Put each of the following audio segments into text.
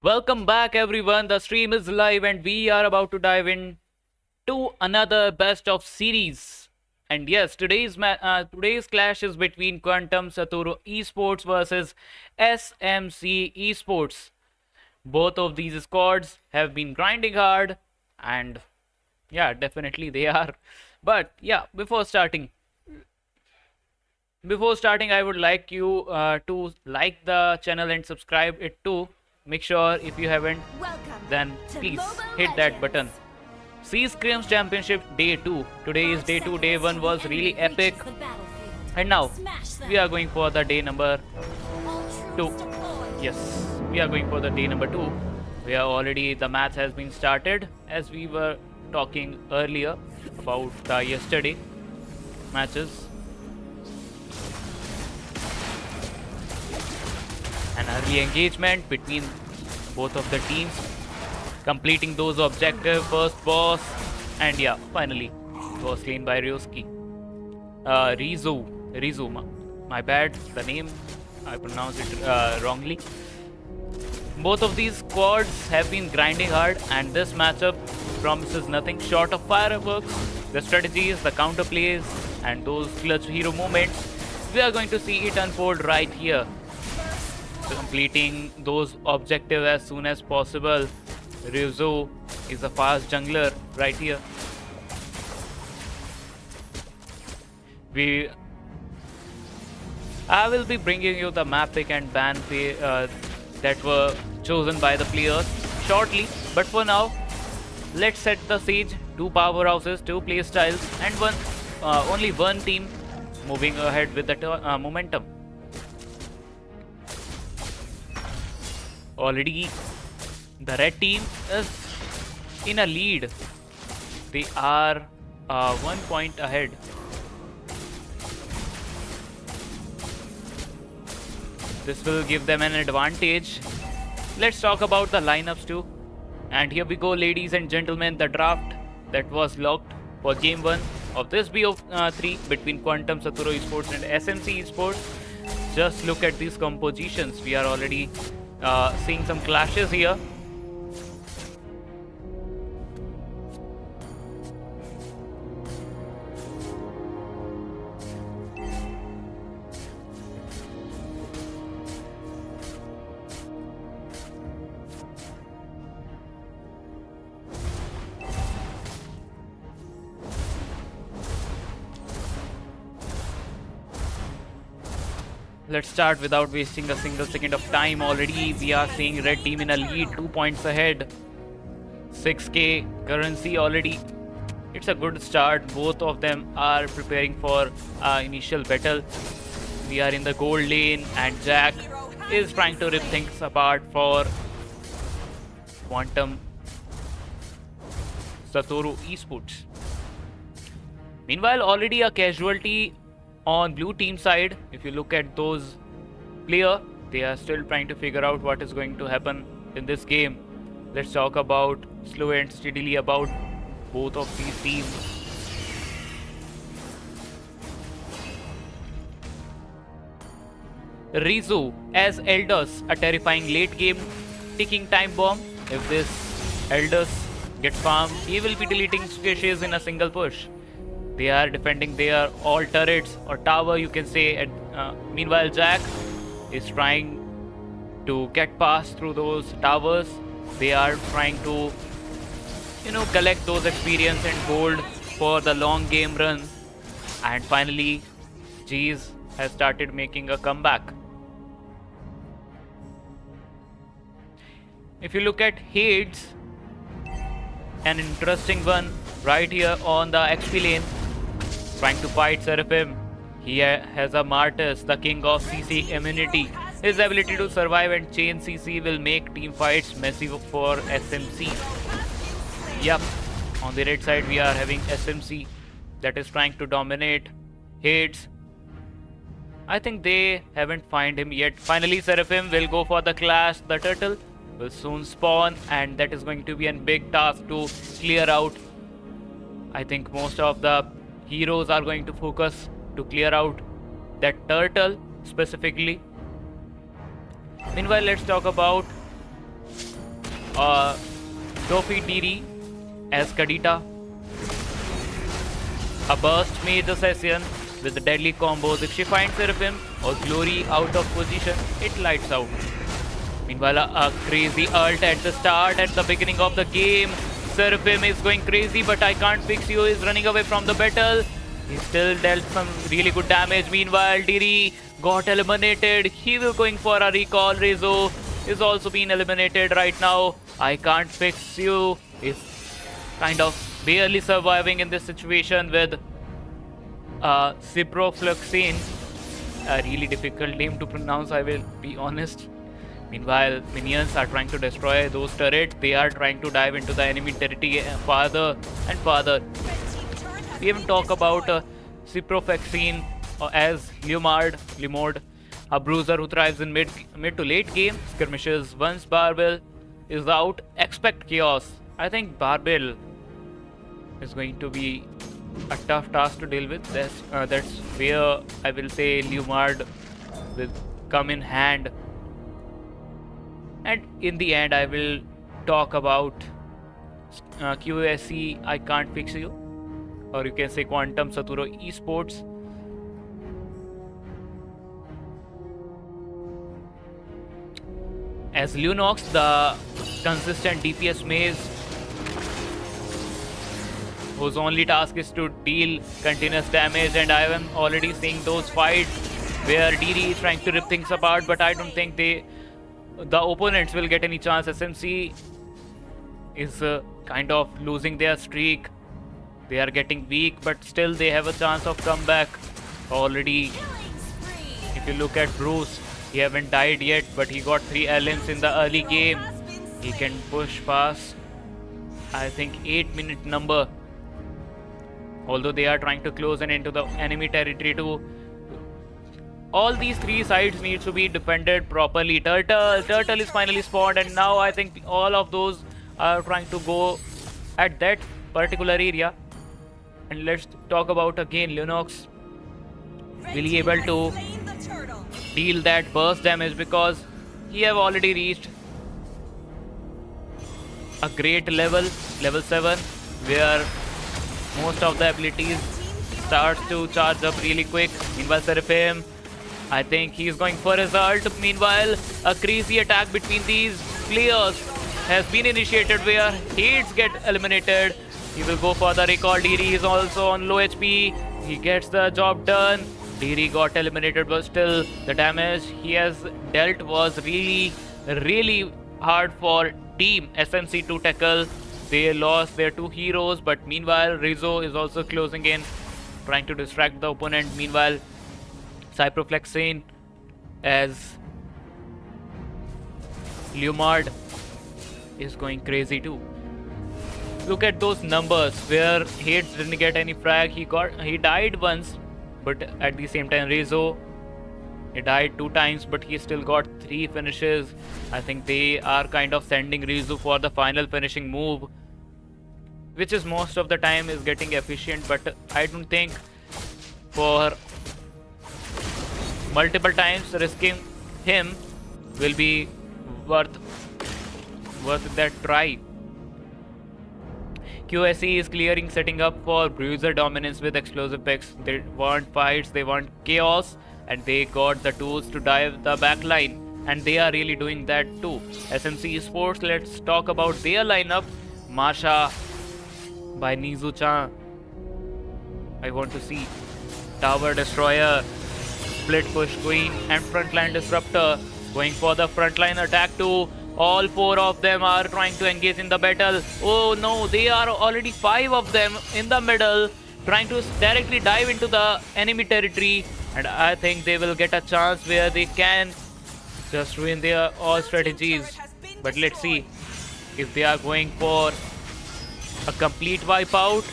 Welcome back, everyone. The stream is live, and we are about to dive in to another best of series. And yes, today's clash is between Quantum Satoru Esports versus SMC Esports. Both of these squads have been grinding hard, and yeah, definitely they are. But yeah, before starting, I would like you to like the channel and subscribe it too. Make sure if you haven't, then please hit that button. See Scrim Championship Day 2. Today is Day 2. Day 1 was really epic. And now, we are going for the day number 2. Yes, we are going for the day number 2. The match has been started, as we were talking earlier about the yesterday matches. An early engagement between both of the teams, completing those objectives, first boss, and yeah, finally it was slain by Ryosuke. Rizu, my bad, the name, I pronounced it wrongly. Both of these squads have been grinding hard, and this matchup promises nothing short of fireworks. The strategies, the counter plays, and those clutch hero moments, we are going to see it unfold right here. Completing those objectives as soon as possible. Ryuzo is a fast jungler right here. I will be bringing you the map pick and ban that were chosen by the players shortly, but for now, let's set the stage. Two powerhouses, two play styles, and only one team moving ahead with the momentum. Already, the red team is in a lead. They are 1 point ahead. This will give them an advantage. Let's talk about the lineups too. And here we go, ladies and gentlemen, the draft that was locked for game 1 of this BO3 between Quantum Satoru Esports and SMC Esports. Just look at these compositions. We are already seeing some clashes here. Let's start without wasting a single second of time. Already we are seeing red team in a lead, 2 points ahead. 6k currency already. It's a good start. Both of them are preparing for initial battle. We are in the gold lane, and Jack is trying to rip things apart for Quantum Satoru Esports. Meanwhile, already a casualty on blue team side. If you look at those players, they are still trying to figure out what is going to happen in this game. Let's talk about slow and steadily about both of these teams. Rizu as Elders, a terrifying late game ticking time bomb. If this Elders gets farmed, he will be deleting squishes in a single push. They are defending their all turrets or tower, you can say. Meanwhile, Jack is trying to get past through those towers. They are trying to, collect those experience and gold for the long game run. And finally, Jeez has started making a comeback. If you look at Hades, an interesting one right here on the XP lane, trying to fight Seraphim. He has a Martyrs, the king of CC immunity. His ability to survive and chain CC will make team fights messy for SMC. Yup, on the red side we are having SMC that is trying to dominate Hades. I think they haven't found him yet. Finally, Seraphim will go for the clash. The turtle will soon spawn, and that is going to be a big task to clear out. I think most of the heroes are going to focus to clear out that turtle specifically. Meanwhile, let's talk about Tofi Diri as Kadita. A burst made the session with the deadly combos. If she finds Seraphim or Glory out of position, it lights out. Meanwhile, a crazy ult at the start, at the beginning of the game. Seraphim is going crazy, but I can't fix you. Is running away from the battle. He still dealt some really good damage. Meanwhile, Diri got eliminated. He will going for a recall. Rezo is also being eliminated right now. I can't fix you. Is kind of barely surviving in this situation with Ciprofloxacin. A really difficult name to pronounce, I will be honest. Meanwhile, minions are trying to destroy those turrets. They are trying to dive into the enemy territory farther and farther. We even talk about Ciprofloxacin as Lumord, a bruiser who thrives in mid to late game skirmishes. Once Barbell is out, expect chaos. I think Barbell is going to be a tough task to deal with. That's where I will say Lumard will come in hand. And in the end, I will talk about QSC I Can't Fix You, or you can say Quantum Saturo Esports. As Lunox, the consistent DPS maze, whose only task is to deal continuous damage, and I am already seeing those fights where DD is trying to rip things apart, but I don't think the opponents will get any chance. SMC is kind of losing their streak. They are getting weak, but still they have a chance of comeback. Already, if you look at Bruce, he haven't died yet, but he got 3 LMs in the early game. He can push past, I think, 8-minute number. Although they are trying to close in into the enemy territory too. All these 3 sides need to be defended properly. Turtle is finally spawned, and now I think all of those are trying to go at that particular area. And let's talk about again Lunox. Will he able to deal that burst damage, because he have already reached a great level 7, where most of the abilities starts to charge up really quick. Meanwhile, Seraphim, I think he's going for his ult. Meanwhile, a crazy attack between these players has been initiated where Hades get eliminated. He will go for the recall. Diri is also on low HP. He gets the job done. Diri got eliminated, but still the damage he has dealt was really hard for Team SMC to tackle. They lost their 2 heroes, but meanwhile Rizzo is also closing in, trying to distract the opponent. Meanwhile, Ciprofloxacin as Lumard is going crazy too. Look at those numbers where Hades didn't get any frag. He died once, but at the same time Rizzo, he died 2 times, but he still got 3 finishes. I think they are kind of sending Rizzo for the final finishing move, which is most of the time is getting efficient, but I don't think for multiple times risking him will be worth that try. QSE is clearing, setting up for bruiser dominance with explosive picks. They want fights, they want chaos, and they got the tools to dive the backline, and they are really doing that too. SMC Esports, let's talk about their lineup. Masha by Nizu-chan. I want to see Tower Destroyer, Split Push Queen, and Frontline Disruptor going for the frontline attack too. All 4 of them are trying to engage in the battle. Oh no, they are already 5 of them in the middle, trying to directly dive into the enemy territory, and I think they will get a chance where they can just ruin their all strategies. But let's see if they are going for a complete wipeout,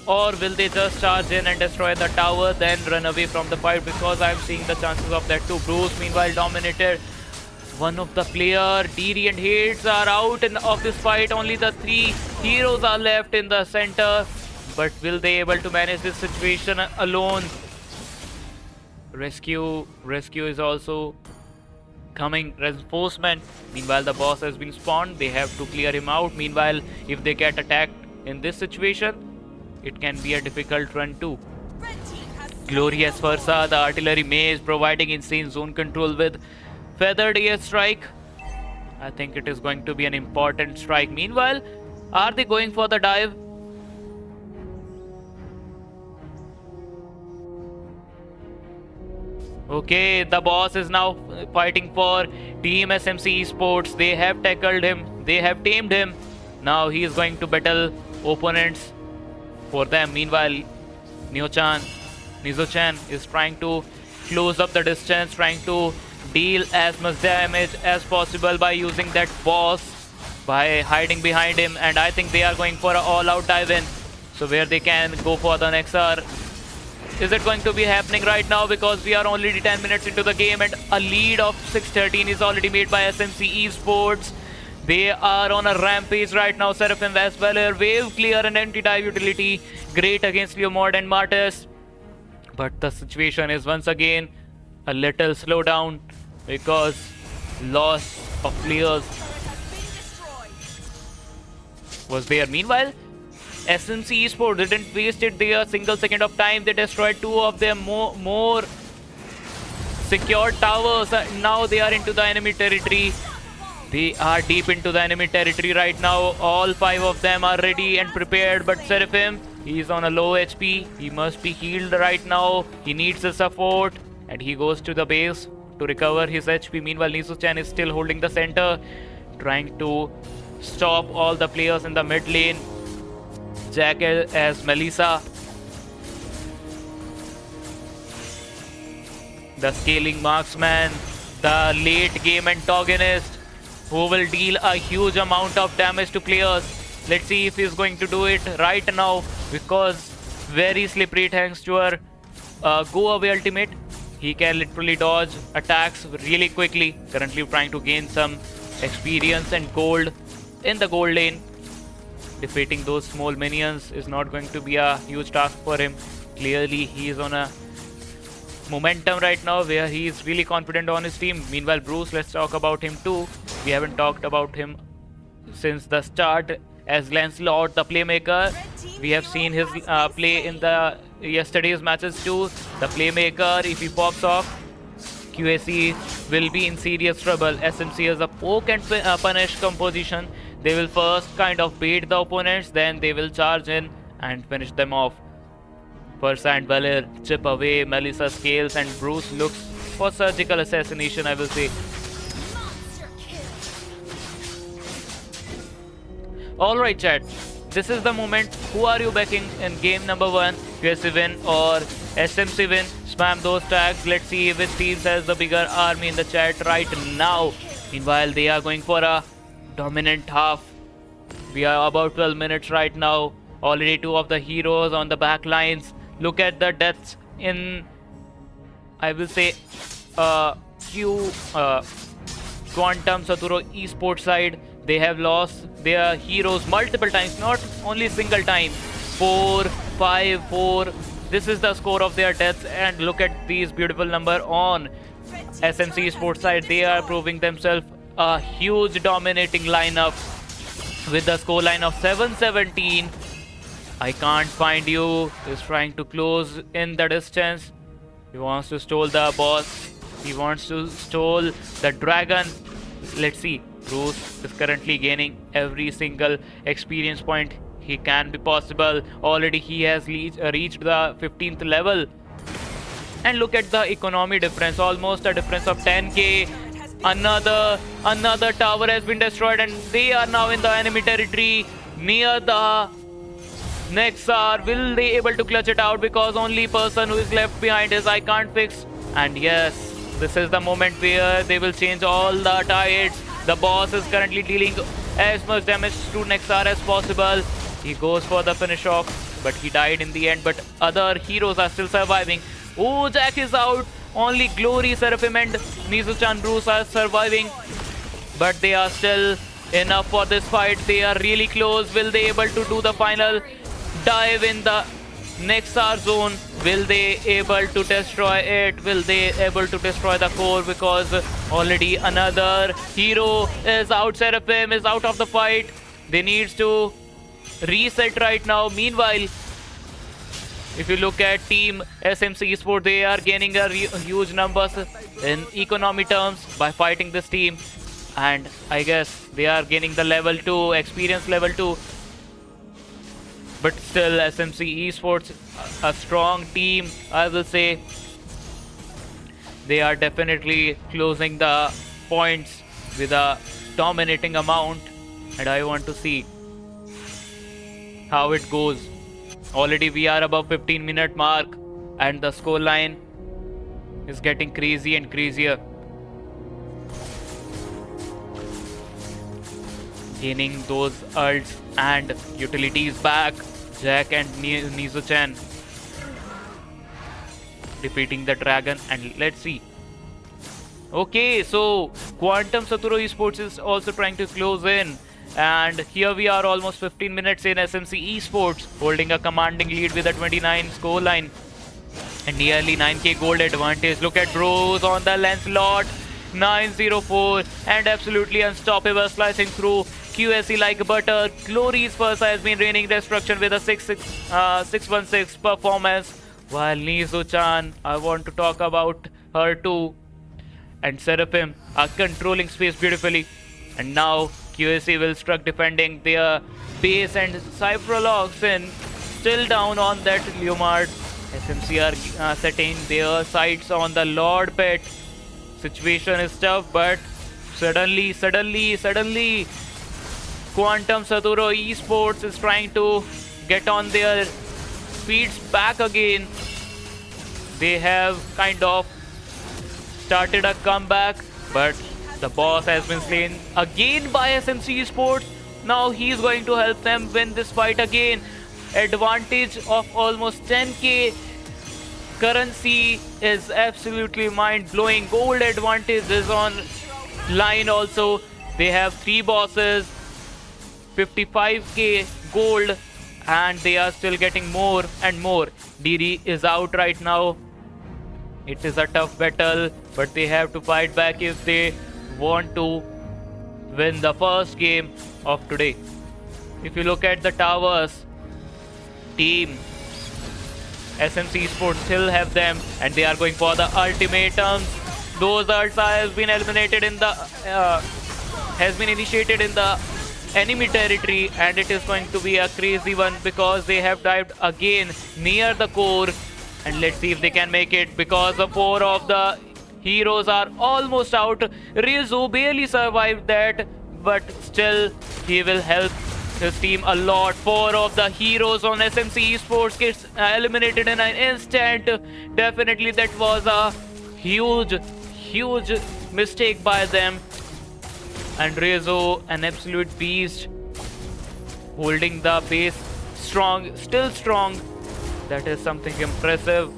or will they just charge in and destroy the tower, then run away from the fight, because I'm seeing the chances of that too. Bruce meanwhile dominated one of the player. Diri and Hades are out of this fight. Only the 3 heroes are left in the center, but will they able to manage this situation alone? Rescue is also coming reinforcement. Meanwhile, the boss has been spawned. They have to clear him out. Meanwhile, if they get attacked in this situation, it can be a difficult run too. Glorious Versa, the artillery maze, providing insane zone control with feathered air strike. I think it is going to be an important strike. Meanwhile, are they going for the dive? Okay, the boss is now fighting for Team SMC Esports. They have tackled him. They have tamed him. Now he is going to battle opponents for them. Meanwhile, Nizo-chan is trying to close up the distance, trying to deal as much damage as possible by using that boss, by hiding behind him. And I think they are going for an all-out dive-in. So where they can go for the Nexar. Is it going to be happening right now? Because we are already 10 minutes into the game and a lead of 6-13 is already made by SMC Esports. They are on a rampage right now. Seraphim Valor, wave clear and anti-dive utility. Great against Leomord and Martis. But the situation is once again a little slow down because loss of players was there. Meanwhile, SMC Esports didn't waste it their single second of time. They destroyed two of their more secured towers. Now they are into the enemy territory. They are deep into the enemy territory right now. All 5 of them are ready and prepared. But Seraphim, he is on a low HP. He must be healed right now. He needs the support. And he goes to the base to recover his HP. Meanwhile, Nizo-chan is still holding the center, trying to stop all the players in the mid lane. Jack as Melissa. The scaling marksman, the late game antagonist who will deal a huge amount of damage to players. Let's see if he's going to do it right now because very slippery thanks to her go away ultimate. He can literally dodge attacks really quickly. Currently trying to gain some experience and gold in the gold lane. Defeating those small minions is not going to be a huge task for him. Clearly, he is on a momentum right now where he is really confident on his team. Meanwhile, Bruce, let's talk about him too. We haven't talked about him since the start as Lancelot, the playmaker. We have seen his play in the yesterday's matches too. The playmaker, if he pops off, QAC will be in serious trouble. SMC is a poke and punish composition. They will first kind of bait the opponents, then they will charge in and finish them off. Versa and Valor chip away. Melissa scales and Bruce looks for surgical assassination, I will say. Alright chat, this is the moment. Who are you backing in game number 1? QSC win or SMC win? Spam those tags. Let's see which team has the bigger army in the chat right now. Meanwhile, they are going for a dominant half. We are about 12 minutes right now. Already 2 of the heroes on the back lines. Look at the deaths in, I will say, Quantum Saturo esports side. They have lost their heroes multiple times, not only single time. 4, 5, 4. This is the score of their deaths, and look at these beautiful number on SMC esports side. They are proving themselves a huge dominating lineup with the scoreline of 7-17. I can't find you. He's trying to close in the distance. He wants to stole the boss. He wants to stole the dragon. Let's see. Bruce is currently gaining every single experience point he can be possible. Already he has reached the 15th level. And look at the economy difference. Almost a difference of 10k. Another tower has been destroyed and they are now in the enemy territory near the Nexar. Will they able to clutch it out? Because only person who is left behind is I can't fix. And yes, this is the moment where they will change all the tides. The boss is currently dealing as much damage to Nexar as possible. He goes for the finish off, but he died in the end. But other heroes are still surviving. Oh, Jack is out. Only Glory, Seraphim and Nizo-chan Bruce are surviving. But they are still enough for this fight. They are really close. Will they able to do the final dive in the Nexar zone? Will they able to destroy it? Will they able to destroy the core? Because already another hero is out. Seraphim is out of the fight. They needs to reset right now. Meanwhile, if you look at team SMC Esports, they are gaining a huge numbers in economy terms by fighting this team. And I guess they are gaining the level 2, experience level 2. But still, SMC Esports, a strong team, I will say. They are definitely closing the points with a dominating amount. And I want to see how it goes. Already we are above 15-minute mark. And the score line is getting crazy and crazier. Gaining those ults and utilities back. Jack and Nizo-chan defeating the dragon, and let's see. Okay, so Quantum Saturo Esports is also trying to close in, and here we are almost 15 minutes in. SMC Esports holding a commanding lead with a 29 score line and nearly 9k gold advantage. Look at Bros on the Lancelot, 904 and absolutely unstoppable, slicing through QSE like butter. Glory's first has been raining destruction with a 616 performance, while Nizo-chan, I want to talk about her too, and Seraphim are controlling space beautifully. And now QSE will struck defending their base, and Cyproloxin still down on that Leomard. SMC are setting their sights on the Lord Pet. Situation is tough, but suddenly Quantum Saturo Esports is trying to get on their feet back again. They have kind of started a comeback, but the boss has been slain again by SMC Esports. Now he's going to help them win this fight again. Advantage of almost 10k. Currency is absolutely mind-blowing. Gold advantage is on line also. They have 3 bosses, 55k gold, and they are still getting more and more. DD is out right now. It is a tough battle, but they have to fight back if they want to win the first game of today. If you look at the towers, team SMC Sports still have them, and they are going for the ultimatums. Those ults have been eliminated in the initiated in the enemy territory, and it is going to be a crazy one because they have dived again near the core. And let's see if they can make it, because the 4 of the heroes are almost out. Rizu barely survived that, but still he will help his team a lot. 4 of the heroes on SMC Esports gets eliminated in an instant. Definitely that was a huge mistake by them. And Rizu, an absolute beast, holding the base strong, still strong. That is something impressive.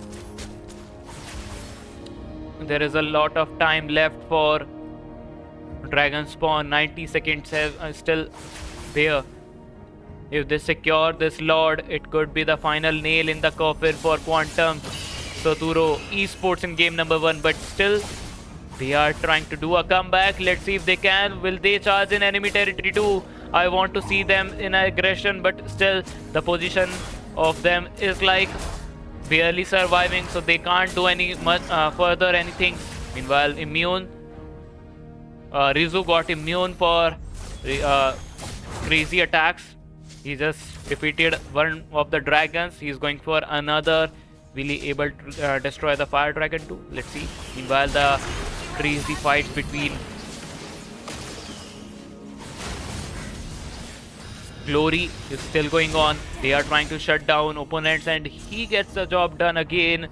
There is a lot of time left for Dragon Spawn. 90 seconds have still there. If they secure this Lord, it could be the final nail in the coffin for Quantum Saturo Esports in game number 1. But still, they are trying to do a comeback. Let's see if they can. Will they charge in enemy territory too? I want to see them in aggression, but still the position of them is like barely surviving, so they can't do any much further anything. Meanwhile, immune, Rizu got immune for crazy attacks. He just defeated one of the dragons. He's going for another. Will he able to destroy the fire dragon too? Let's see. Meanwhile, the crazy fights between Glory is still going on. They are trying to shut down opponents, and he gets the job done again.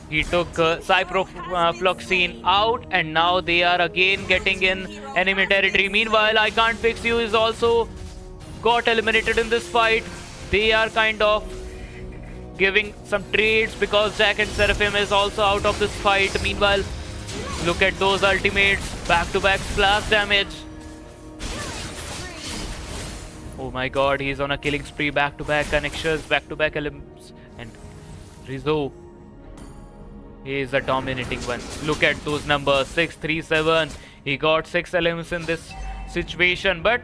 He took Cyprofloxine out, and now they are again getting in enemy territory. Meanwhile, I Can't Fix You is also got eliminated in this fight. They are kind of giving some trades because Jack and Seraphim is also out of this fight. Meanwhile, look at those ultimates, back-to-back splash damage. Oh my god, he's on a killing spree, back-to-back connections, back-to-back elements, and Rizu He is a dominating one. Look at those numbers, 637. He got 6 elements in this situation. But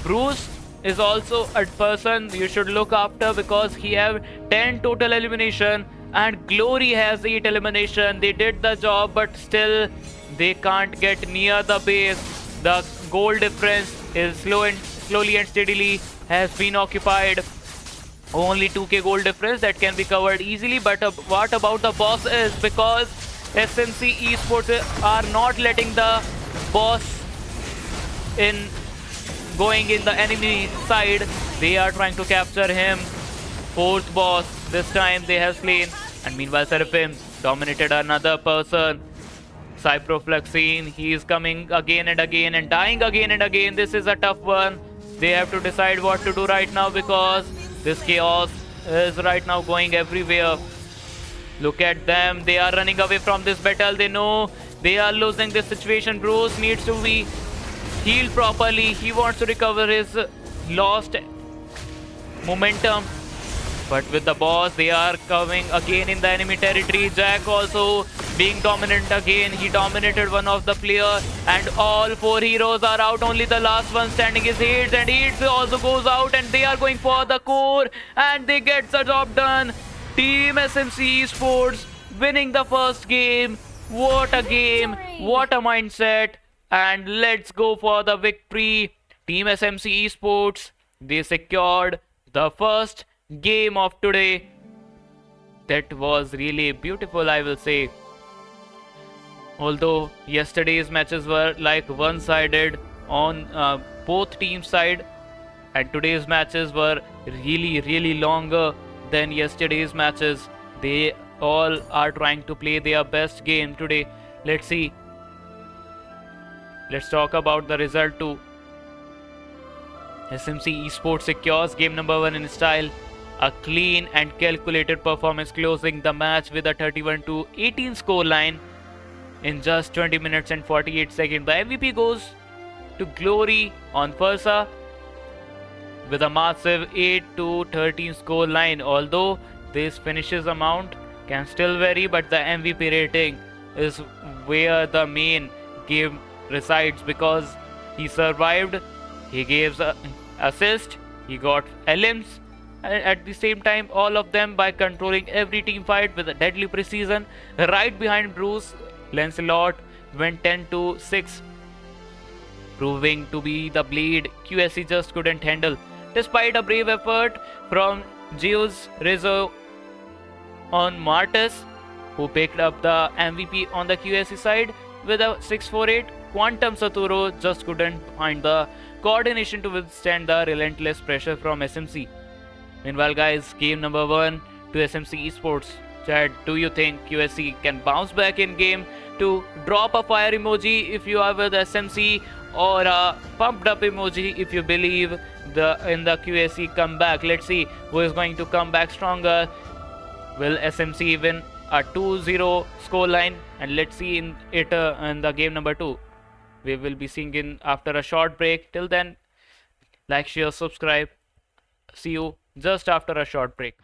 Bruce is also a person you should look after because he have 10 total elimination and Glory has 8 elimination. They did the job, but still they can't get near the base. The goal difference is slowly and steadily has been occupied. Only 2k gold difference that can be covered easily. But what about the boss is, because SMC Esports are not letting the boss in going in the enemy side. They are trying to capture him. Fourth boss, this time they have slain. And meanwhile Seraphim dominated another person. Cyprofluxine, he is coming again and again and dying again and again. This is a tough one. They have to decide what to do right now because this chaos is right now going everywhere. Look at them. They are running away from this battle. They know they are losing this situation. Bruce needs to be healed properly. He wants to recover his lost momentum. But with the boss, they are coming again in the enemy territory. Jack also being dominant again. He dominated one of the player and all 4 heroes are out. Only the last one standing is Hades, and Hades also goes out and they are going for the core and they get the job done. Team SMC Esports winning the first game. What a game, what a mindset, and let's go for the victory. Team SMC Esports, they secured the first game of today. That was really beautiful, I will say. Although yesterday's matches were like one-sided on both teams' side, and today's matches were really longer than yesterday's matches. They all are trying to play their best game today. Let's see. Let's talk about the result too. SMC Esports secures game number 1 in style. A clean and calculated performance, closing the match with a 31-18 scoreline in just 20 minutes and 48 seconds. The MVP goes to Glory on Fursa with a massive 8-13 scoreline. Although this finishes amount can still vary, but the MVP rating is where the main game resides because he survived, he gave assist, he got LMs, at the same time all of them by controlling every team fight with a deadly precision. Right behind Bruce, Lancelot went 10-6, proving to be the blade QSC just couldn't handle. Despite a brave effort from Zeus Rizzo on Martus, who picked up the MVP on the QSC side with a 648, Quantum Saturo just couldn't find the coordination to withstand the relentless pressure from SMC. Meanwhile guys, game number 1 to SMC Esports. Chad, do you think QSC can bounce back in game 2? Drop a fire emoji if you are with SMC, or a pumped up emoji if you believe in the QSC comeback. Let's see who is going to come back stronger. Will SMC win a 2-0 scoreline? And let's see in the game number 2. We will be seeing in after a short break. Till then, like, share, subscribe. See you just after a short break.